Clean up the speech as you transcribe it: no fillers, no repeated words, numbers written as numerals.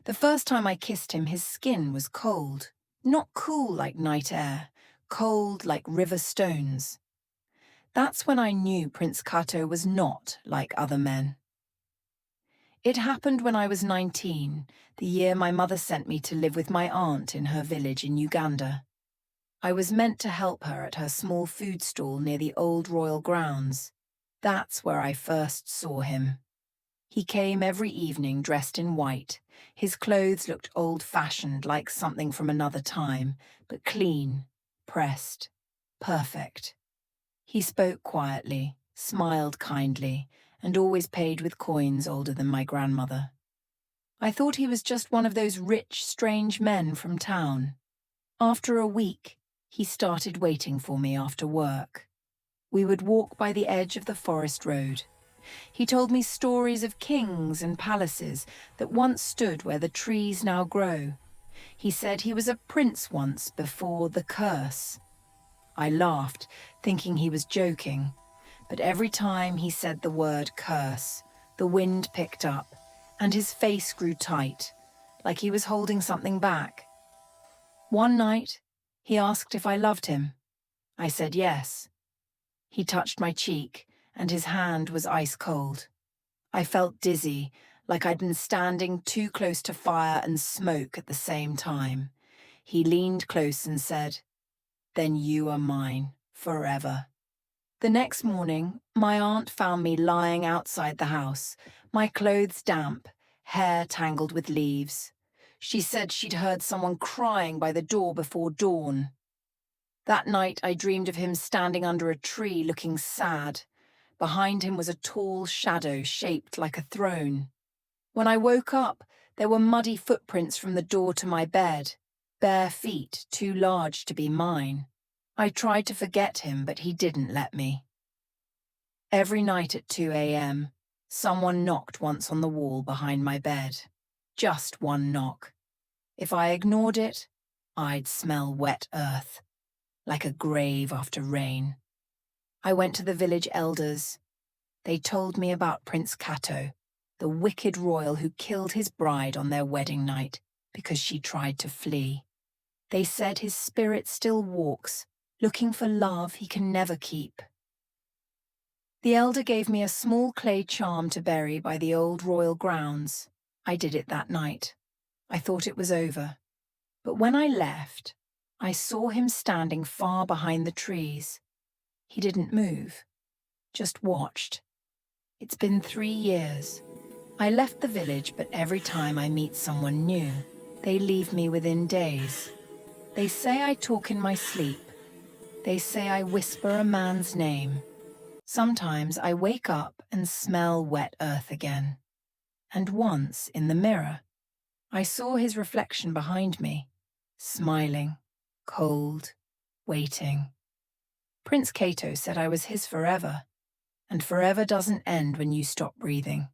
The first time I kissed him, his skin was cold. Not cool like night air, cold like river stones. That's when I knew Prince Kato was not like other men. It happened when I was 19, the year my mother sent me to live with my aunt in her village in Uganda. I was meant to help her at her small food stall near the old royal grounds. That's where I first saw him. He came every evening dressed in white. His clothes looked old-fashioned, like something from another time, but clean, pressed, perfect. He spoke quietly, smiled kindly, and always paid with coins older than my grandmother. I thought he was just one of those rich, strange men from town. After a week, he started waiting for me after work. We would walk by the edge of the forest road. He told me stories of kings and palaces that once stood where the trees now grow. He said he was a prince once before the curse. I laughed, thinking he was joking, but every time he said the word curse, the wind picked up, and his face grew tight, like he was holding something back. One night, he asked if I loved him. I said yes. He touched my cheek, and his hand was ice cold. I felt dizzy, like I'd been standing too close to fire and smoke at the same time. He leaned close and said, "Then you are mine, forever." The next morning, my aunt found me lying outside the house, my clothes damp, hair tangled with leaves. She said she'd heard someone crying by the door before dawn. That night, I dreamed of him standing under a tree looking sad. Behind him was a tall shadow shaped like a throne. When I woke up, there were muddy footprints from the door to my bed, bare feet too large to be mine. I tried to forget him, but he didn't let me. Every night at 2 a.m., someone knocked once on the wall behind my bed. Just one knock. If I ignored it, I'd smell wet earth, like a grave after rain. I went to the village elders. They told me about Prince Kato, the wicked royal who killed his bride on their wedding night because she tried to flee. They said his spirit still walks, looking for love he can never keep. The elder gave me a small clay charm to bury by the old royal grounds. I did it that night. I thought it was over. But when I left, I saw him standing far behind the trees. He didn't move, just watched. It's been 3 years. I left the village, but every time I meet someone new, they leave me within days. They say I talk in my sleep. They say I whisper a man's name. Sometimes I wake up and smell wet earth again. And once, in the mirror, I saw his reflection behind me, smiling, cold, waiting. Prince Kato said I was his forever, and forever doesn't end when you stop breathing.